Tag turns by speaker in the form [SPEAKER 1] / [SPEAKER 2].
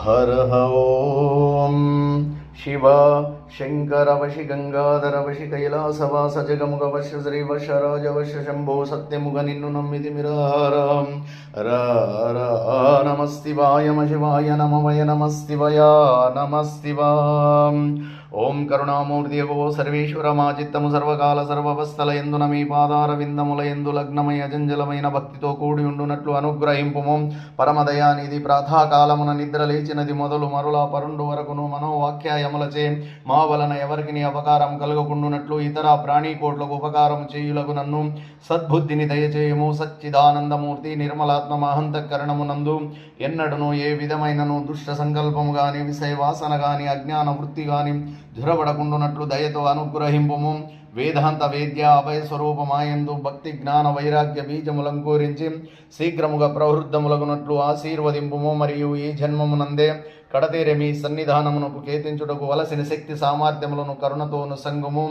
[SPEAKER 1] हर ओम शिव शंकर वशि गंगाधर वशि कैलासवास जगमुग वश श्री वश राज वश शंभो सत्यमुग निन्नु नम्मिति मिरार नमस्तिवाय शिवाय नमवय नमस्तिवय नमस्तिवाय ओं करुणामूर्ति गो सर्वेश्वर मा चित्तము సర్వకాల సర్వవస్థలయందున మీ పాదార విందములయందు లగ్నమై అజంజలమైన భక్తితో కూడి ఉండునట్లు అనుగ్రహింపుము. పరమదయానిధి ప్రాతకాలమున నిద్ర లేచినది మొదలు మరులా పరుండు వరకును మనోవాక్యాయములచే మా వలన ఎవరికి అపకారం కలుగకుండునట్లు ఇతర ప్రాణికోట్లకు ఉపకారం చేయులకు నన్ను సద్బుద్ధిని దయచేయము. సచ్చిదానందమూర్తి నిర్మలాత్మ మహంతకరణమునందు ఎన్నడను ఏ విధమైనను దుష్ట సంకల్పము గాని విషయ వాసన గాని అజ్ఞాన వృత్తి గాని ధురబడకుండునట్లు దయతో అనుగ్రహింపుము. వేదాంత వేద్య అభయ స్వరూపమాయందు భక్తి జ్ఞాన వైరాగ్య బీజములంకూరించి శీఘ్రముగా ప్రవృద్ధములగునట్లు ఆశీర్వదింపుము. మరియు ఈ జన్మమునందే కడతేరే మీ సన్నిధానమునకు కేతించుటకు వలసిన శక్తి సామర్థ్యములను కరుణతోను సంగుము.